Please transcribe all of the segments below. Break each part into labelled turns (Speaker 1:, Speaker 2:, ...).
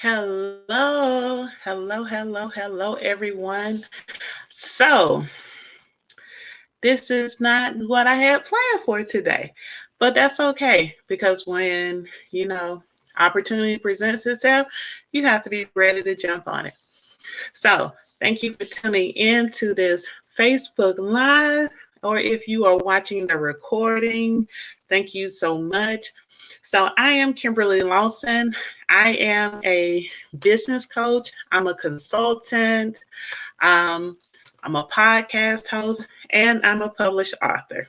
Speaker 1: Hello, everyone. So, this is not what I had planned for today, but that's okay because when, opportunity presents itself, you have to be ready to jump on it. So, thank you for tuning in to this Facebook Live, or if you are watching the recording, thank you so much. So, I am Kimberly Lawson. I am a business coach, I'm a consultant, um, I'm a podcast host, and I'm a published author.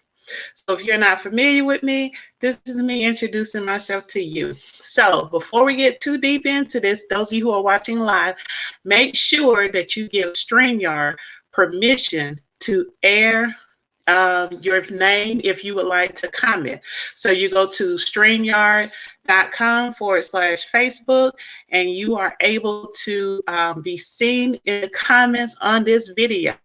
Speaker 1: So if you're not familiar with me, this is me introducing myself to you. So before we get too deep into this, those of you who are watching live, make sure that you give StreamYard permission to air your name if you would like to comment. So you go to streamyard.com/Facebook and you are able to be seen in the comments on this video.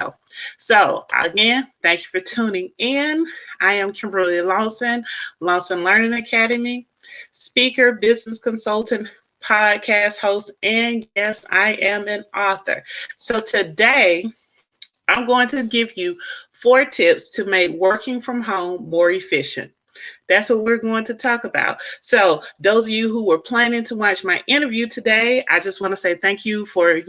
Speaker 1: So again, thank you for tuning in. I am Kimberly Lawson, Lawson Learning Academy, speaker, business consultant, podcast host, and yes, I am an author. So today, I'm going to give you 4 tips to make working from home more efficient. That's what we're going to talk about. So those of you who were planning to watch my interview today, I just want to say thank you for,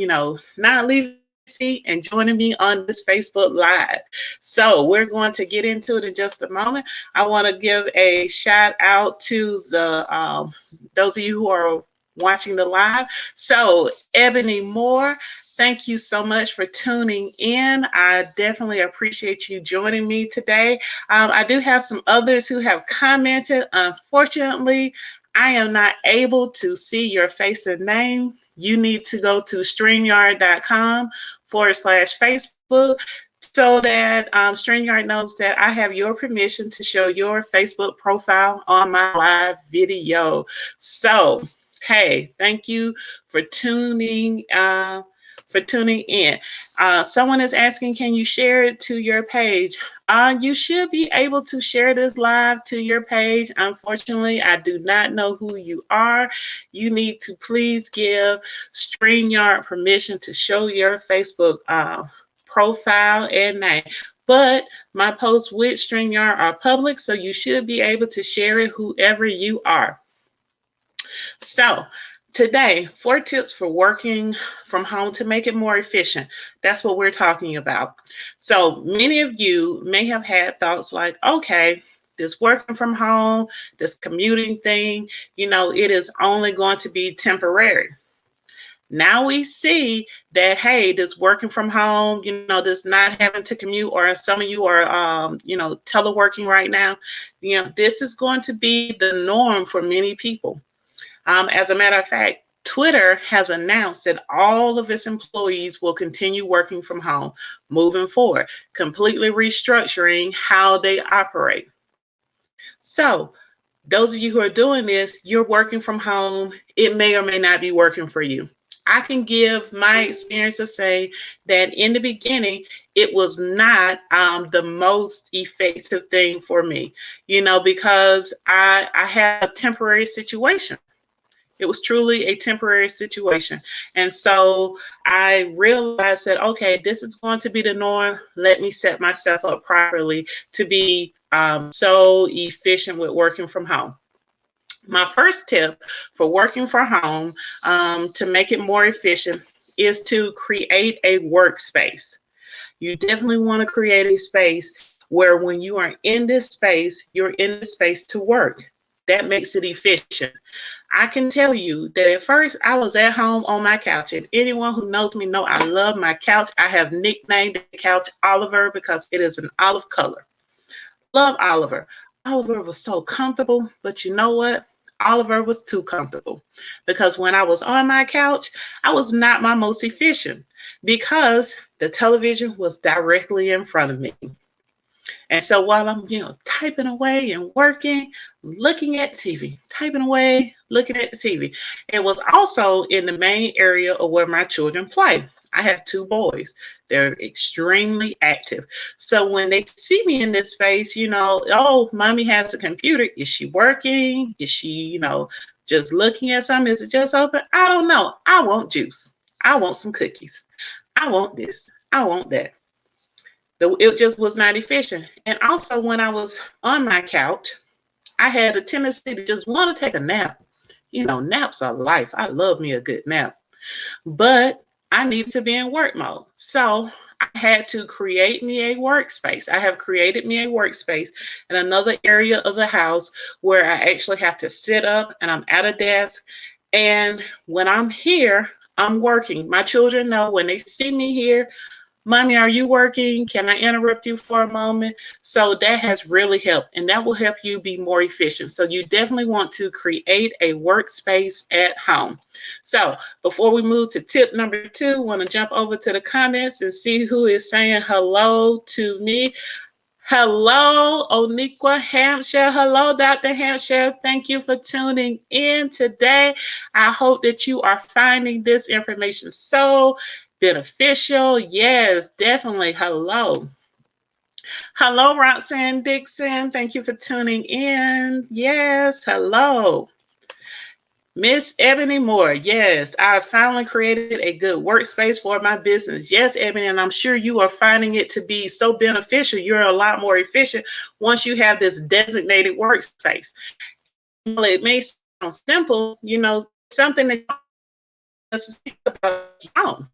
Speaker 1: not leaving your seat and joining me on this Facebook Live. So we're going to get into it in just a moment. I want to give a shout out to the those of you who are watching the live. So Ebony Moore, thank you so much for tuning in. I definitely appreciate you joining me today. I do have some others who have commented. Unfortunately, I am not able to see your face and name. You need to go to streamyard.com/Facebook so that StreamYard knows that I have your permission to show your Facebook profile on my live video. So, hey, thank you for tuning in. Someone is asking, can you share it to your page? You should be able to share this live to your page. Unfortunately, I do not know who you are. You need to please give StreamYard permission to show your Facebook profile and name. But my posts with StreamYard are public, so you should be able to share it whoever you are. So today, 4 tips for working from home to make it more efficient. That's what we're talking about. So many of you may have had thoughts like, okay, this working from home, this commuting thing, it is only going to be temporary. Now we see that, hey, this working from home, this not having to commute, or some of you are, teleworking right now, this is going to be the norm for many people. As a matter of fact, Twitter has announced that all of its employees will continue working from home moving forward, completely restructuring how they operate. So, those of you who are doing this, you're working from home. It may or may not be working for you. I can give my experience of saying that in the beginning, it was not the most effective thing for me, because I had a temporary situation. It was truly a temporary situation. And so I realized that, okay, this is going to be the norm. Let me set myself up properly to be so efficient with working from home. My first tip for working from home to make it more efficient is to create a workspace. You definitely want to create a space where when you are in this space, you're in the space to work. That makes it efficient. I can tell you that at first I was at home on my couch, and anyone who knows me know I love my couch. I have nicknamed the couch Oliver because it is an olive color. Love Oliver. Oliver was so comfortable, but you know what? Oliver was too comfortable because when I was on my couch, I was not my most efficient because the television was directly in front of me. And so while I'm, typing away and working, looking at the TV, typing away, looking at the TV. It was also in the main area of where my children play. I have 2 boys. They're extremely active. So when they see me in this space, oh, mommy has a computer. Is she working? Is she, Just looking at something, is it just open? I don't know. I want juice. I want some cookies. I want this. I want that. It just was not efficient. And also, when I was on my couch, I had a tendency to just want to take a nap. You know, naps are life. I love me a good nap. But I needed to be in work mode. So I had to create me a workspace. I have created me a workspace in another area of the house where I actually have to sit up and I'm at a desk. And when I'm here, I'm working. My children know when they see me here, Mommy, are you working? Can I interrupt you for a moment? So that has really helped, and that will help you be more efficient. So you definitely want to create a workspace at home. So before we move to tip number 2, I want to jump over to the comments and see who is saying hello to me. Hello, Oniqua Hampshire. Hello, Dr. Hampshire. Thank you for tuning in today. I hope that you are finding this information so beneficial. Yes, definitely. Hello. Hello, Roxanne Dixon. Thank you for tuning in. Yes, hello. Miss Ebony Moore, yes, I finally created a good workspace for my business. Yes, Ebony, and I'm sure you are finding it to be so beneficial. You're a lot more efficient once you have this designated workspace. Well, it may sound simple, you know, something that you think about home.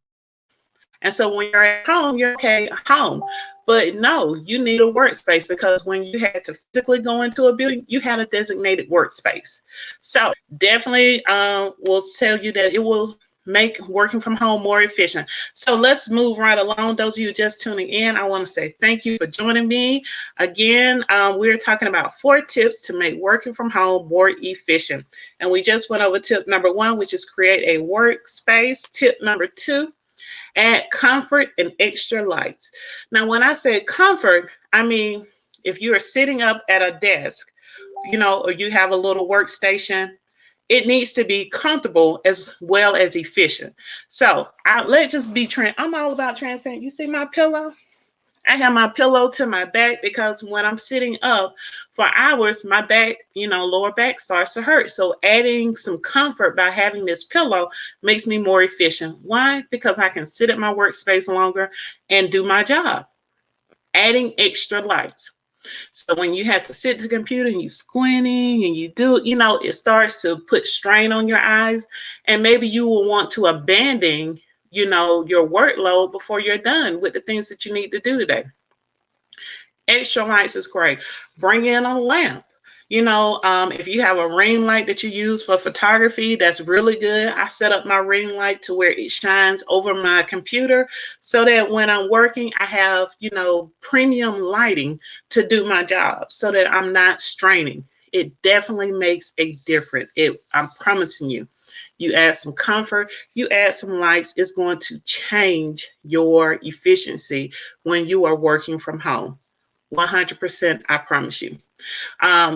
Speaker 1: And so when you're at home, you're okay at home. But no, you need a workspace because when you had to physically go into a building, you had a designated workspace. So definitely will tell you that it will make working from home more efficient. So let's move right along. Those of you just tuning in, I want to say thank you for joining me. Again, we're talking about 4 tips to make working from home more efficient. And we just went over tip number 1, which is create a workspace. Tip number 2, add comfort and extra lights. Now, when I say comfort, I mean if you are sitting up at a desk, you know, or you have a little workstation, it needs to be comfortable as well as efficient. So let's just be I'm all about transparent. You see my pillow? I have my pillow to my back because when I'm sitting up for hours, my back, you know, lower back starts to hurt. So adding some comfort by having this pillow makes me more efficient. Why? Because I can sit at my workspace longer and do my job. Adding extra lights. So when you have to sit to the computer and you squinting and you do, you know, it starts to put strain on your eyes. And maybe you will want to abandon, you know, your workload before you're done with the things that you need to do today. Extra lights is great. Bring in a lamp. You know, if you have a ring light that you use for photography, that's really good. I set up my ring light to where it shines over my computer so that when I'm working, I have, you know, premium lighting to do my job so that I'm not straining. It definitely makes a difference. I'm promising you. You add some comfort, you add some lights, it's going to change your efficiency when you are working from home. 100%, I promise you.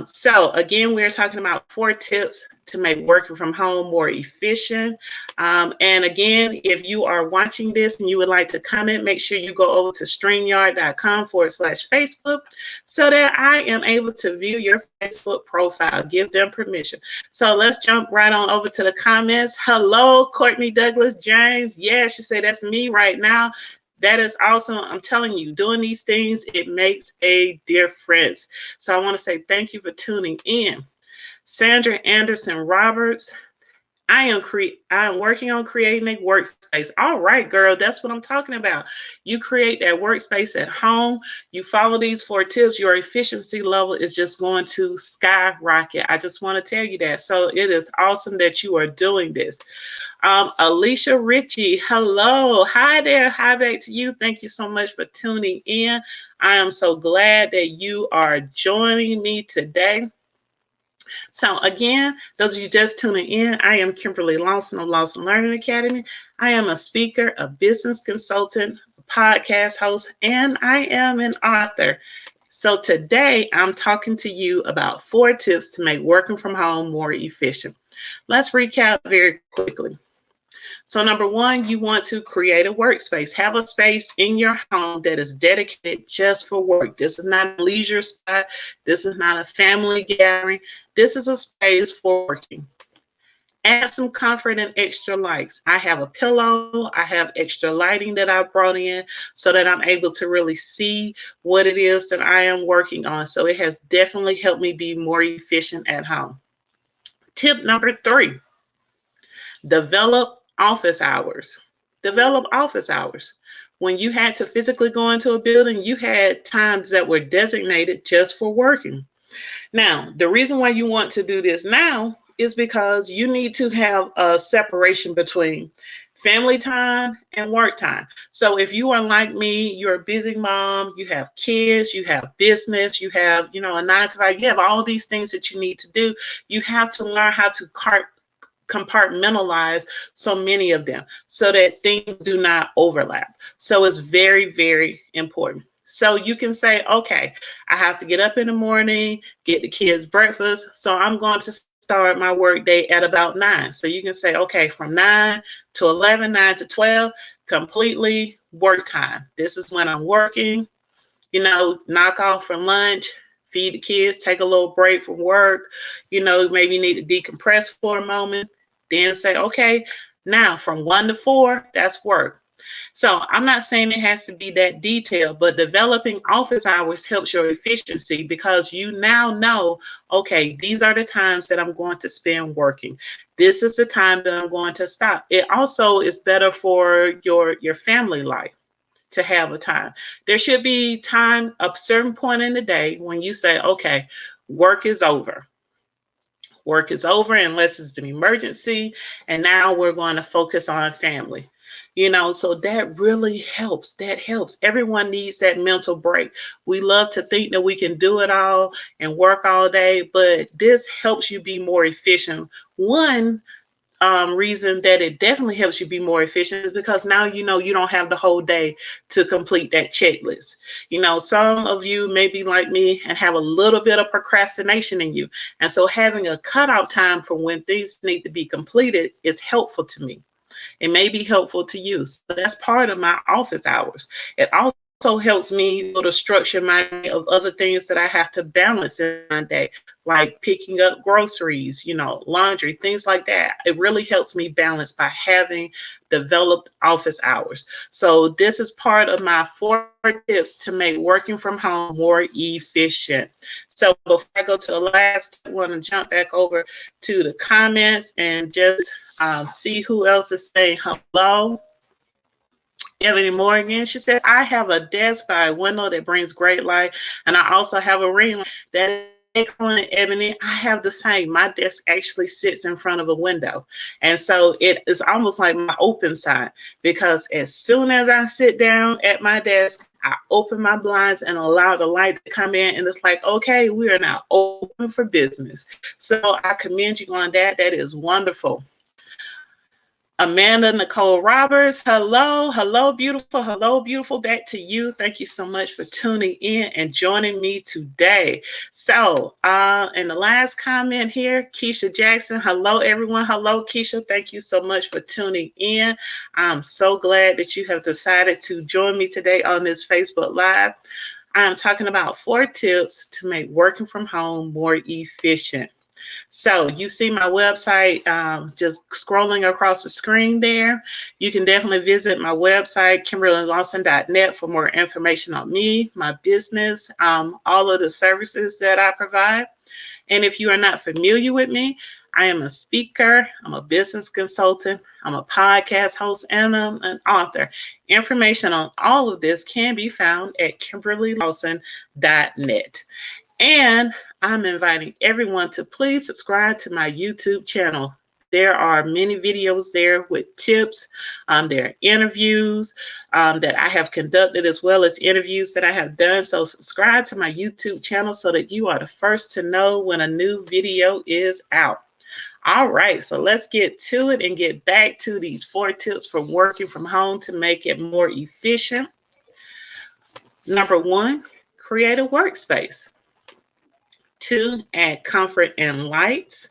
Speaker 1: So again, we're talking about 4 tips to make working from home more efficient. And again, if you are watching this and you would like to comment, make sure you go over to streamyard.com/Facebook so that I am able to view your Facebook profile. Give them permission. So let's jump right on over to the comments. Hello, Courtney Douglas James. Yeah, she said that's me right now. That is awesome. I'm telling you, doing these things, it makes a difference. So I want to say thank you for tuning in. Sandra Anderson Roberts, I am working on creating a workspace. All right, girl, that's what I'm talking about. You create that workspace at home. You follow these 4 tips. Your efficiency level is just going to skyrocket. I just want to tell you that. So it is awesome that you are doing this. Alicia Ritchie, hello. Hi there. Hi back to you. Thank you so much for tuning in. I am so glad that you are joining me today. So again, those of you just tuning in, I am Kimberly Lawson of Lawson Learning Academy. I am a speaker, a business consultant, a podcast host, and I am an author. So today I'm talking to you about 4 tips to make working from home more efficient. Let's recap very quickly. So number 1, you want to create a workspace. Have a space in your home that is dedicated just for work. This is not a leisure spot. This is not a family gathering. This is a space for working. Add some comfort and extra lights. I have a pillow, I have extra lighting that I brought in so that I'm able to really see what it is that I am working on. So it has definitely helped me be more efficient at home. Tip number 3, develop office hours. Develop office hours. When you had to physically go into a building, you had times that were designated just for working. Now, the reason why you want to do this now is because you need to have a separation between family time and work time. So if you are like me, you're a busy mom, you have kids, you have business, you have, a 9 to 5, you have all these things that you need to do. You have to learn how to compartmentalize so many of them so that things do not overlap. So it's very, very important. So you can say, okay, I have to get up in the morning, get the kids breakfast. So I'm going to start my work day at about 9. So you can say, okay, from 9 to 11, 9 to 12, completely work time. This is when I'm working, knock off for lunch, feed the kids, take a little break from work, maybe need to decompress for a moment, then say, okay, now from 1 to 4, that's work. So I'm not saying it has to be that detailed, but developing office hours helps your efficiency because you now know, okay, these are the times that I'm going to spend working. This is the time that I'm going to stop. It also is better for your family life to have a time. There should be time, a certain point in the day when you say, okay, work is over. Work is over unless it's an emergency, and now we're going to focus on family. So that really helps. That helps. Everyone needs that mental break. We love to think that we can do it all and work all day, but this helps you be more efficient. One reason that it definitely helps you be more efficient is because now you don't have the whole day to complete that checklist. Some of you may be like me and have a little bit of procrastination in you. And so having a cutoff time for when things need to be completed is helpful to me. It may be helpful to you. So that's part of my office hours. It also helps me to structure my day of other things that I have to balance in my day, like picking up groceries, laundry, things like that. It really helps me balance by having developed office hours. So this is part of my 4 tips to make working from home more efficient. So before I go to the last, I want to jump back over to the comments and just see who else is saying hello. Ebony Morgan, she said, I have a desk by a window that brings great light, and I also have a ring light. That is excellent, Ebony. I have the same. My desk actually sits in front of a window, and so it is almost like my open side, because as soon as I sit down at my desk, I open my blinds and allow the light to come in, and it's like, okay, we are now open for business. So I commend you on that. That is wonderful. Amanda Nicole Roberts, hello, beautiful. Back to you. Thank you so much for tuning in and joining me today. So, in the last comment here, Keisha Jackson, hello, everyone. Hello, Keisha. Thank you so much for tuning in. I'm so glad that you have decided to join me today on this Facebook Live. I'm talking about 4 tips to make working from home more efficient. So you see my website just scrolling across the screen there. You can definitely visit my website, KimberlyLawson.net, for more information on me, my business, all of the services that I provide. And if you are not familiar with me, I am a speaker, I'm a business consultant, I'm a podcast host, and I'm an author. Information on all of this can be found at KimberlyLawson.net. And I'm inviting everyone to please subscribe to my YouTube channel. There are many videos there with tips. There are interviews that I have conducted, as well as interviews that I have done. So subscribe to my YouTube channel so that you are the first to know when a new video is out. All right, so let's get to it and get back to these 4 tips for working from home to make it more efficient. Number 1, create a workspace. 2, add comfort and lights.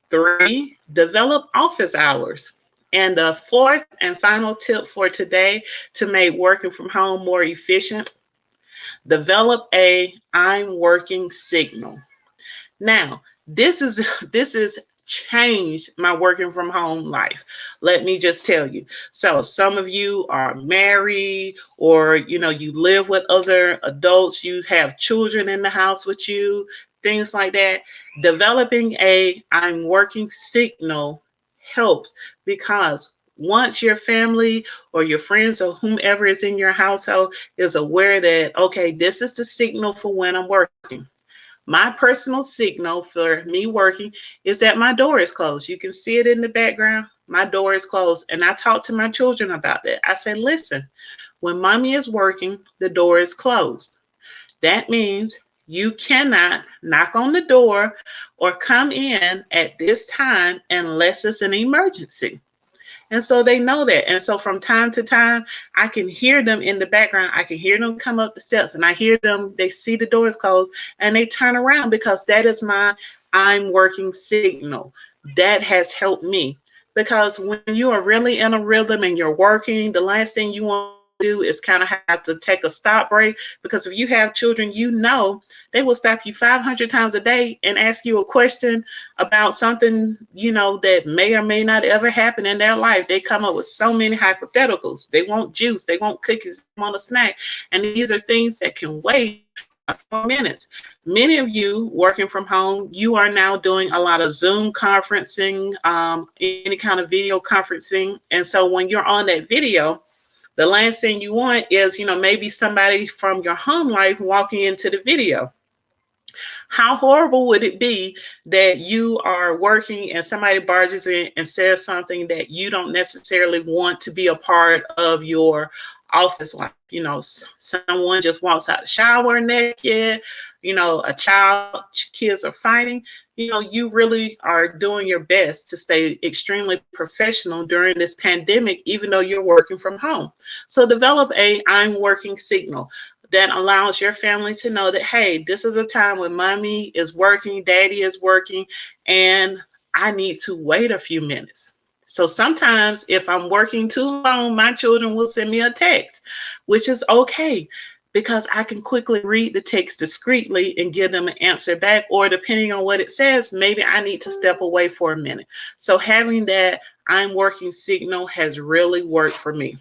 Speaker 1: 3, develop office hours. And the 4th and final tip for today to make working from home more efficient, develop a I'm working signal. Now, this is changed my working from home life. Let me just tell you. So some of you are married, or you live with other adults, you have children in the house with you, things like that. Developing a I'm working signal helps, because once your family or your friends or whomever is in your household is aware that, okay, this is the signal for when I'm working. My personal signal for me working is that my door is closed. You can see it in the background. My door is closed. And I talk to my children about that. I say, listen, when mommy is working, the door is closed. That means you cannot knock on the door or come in at this time unless it's an emergency. And so they know that. And so from time to time, I can hear them in the background. I can hear them come up the steps, and I hear them, they see the doors closed and they turn around, because that is my I'm working signal. That has helped me, because when you are really in a rhythm and you're working, the last thing you want to do is kind of have to take a stop break, because if you have children, they will stop you 500 times a day and ask you a question about something, that may or may not ever happen in their life. They come up with so many hypotheticals. They want juice, they want cookies, they want a snack. And these are things that can wait 4 minutes. Many of you working from home, you are now doing a lot of Zoom conferencing, any kind of video conferencing. And so when you're on that video, the last thing you want is, maybe somebody from your home life walking into the video. How horrible would it be that you are working and somebody barges in and says something that you don't necessarily want to be a part of your office life? Someone just walks out the shower naked, a child, kids are fighting. You really are doing your best to stay extremely professional during this pandemic, even though you're working from home. So develop a I'm working signal that allows your family to know that, hey, this is a time when mommy is working, daddy is working, and I need to wait a few minutes. So sometimes if I'm working too long, my children will send me a text, which is okay, because I can quickly read the text discreetly and give them an answer back. Or depending on what it says, maybe I need to step away for a minute. So having that I'm working signal has really worked for me.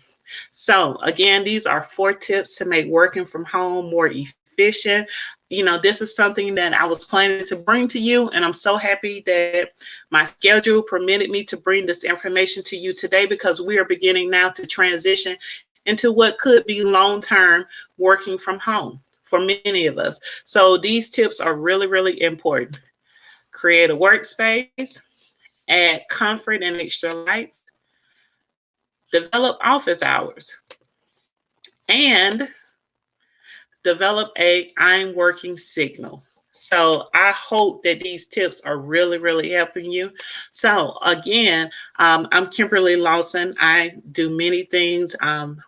Speaker 1: So again, these are 4 tips to make working from home more efficient. This is something that I was planning to bring to you, and I'm so happy that my schedule permitted me to bring this information to you today, because we are beginning now to transition into what could be long-term working from home for many of us. So these tips are really, really important. Create a workspace, add comfort and extra lights, develop office hours, and develop a I'm working signal. So I hope that these tips are really, really helping you. So again, I'm Kimberly Lawson. I do many things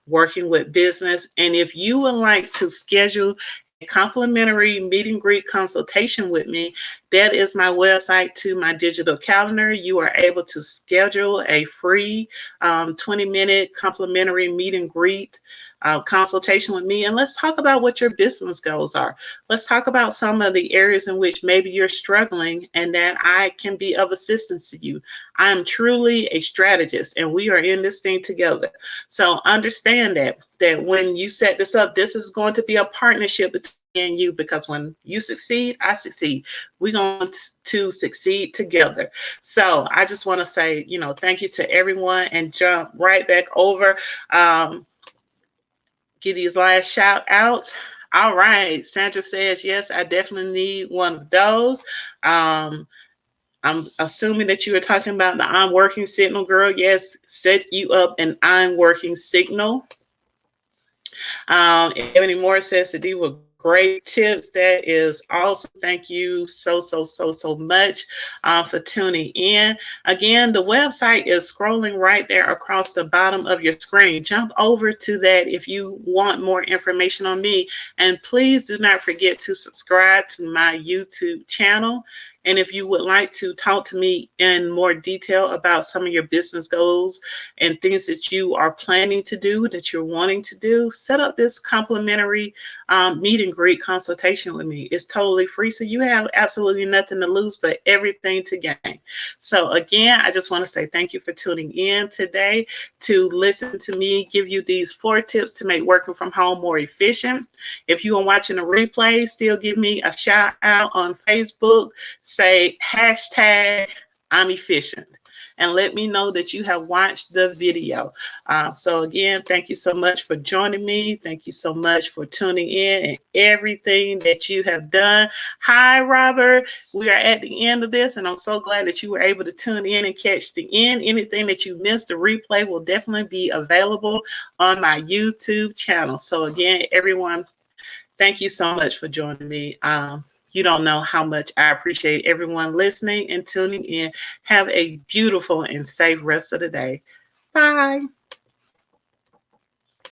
Speaker 1: working with business. And if you would like to schedule a complimentary meet and greet consultation with me, that is my website to my digital calendar. You are able to schedule a free 20-minute complimentary meet and greet consultation with me, and let's talk about what your business goals are. Let's talk about some of the areas in which maybe you're struggling and that I can be of assistance to you. I am truly a strategist, and we are in this thing together. So understand that when you set this up, this is going to be a partnership between you, because when you succeed, I succeed. We're going to succeed together. So I just want to say, thank you to everyone, and jump right back over. Get these last shout outs. All right. Sandra says, yes, I definitely need one of those. I'm assuming that you were talking about the I'm working signal, girl. Yes, set you up an I'm working signal. Ebony Moore says that these were great tips. That is awesome. Thank you so much for tuning in. Again, the website is scrolling right there across the bottom of your screen. Jump over to that if you want more information on me. And please do not forget to subscribe to my YouTube channel. And if you would like to talk to me in more detail about some of your business goals and things that you are planning to do, that you're wanting to do, set up this complimentary meet and greet consultation with me. It's totally free. So you have absolutely nothing to lose, but everything to gain. So again, I just want to say thank you for tuning in today to listen to me give you these 4 tips to make working from home more efficient. If you are watching a replay, still give me a shout out on Facebook. Say hashtag I'm efficient and let me know that you have watched the video. So again, thank you so much for joining me. Thank you so much for tuning in and everything that you have done. Hi, Robert. We are at the end of this, and I'm so glad that you were able to tune in and catch the end. Anything that you missed, the replay will definitely be available on my YouTube channel. So again, everyone, thank you so much for joining me. You don't know how much I appreciate everyone listening and tuning in. Have a beautiful and safe rest of the day. Bye.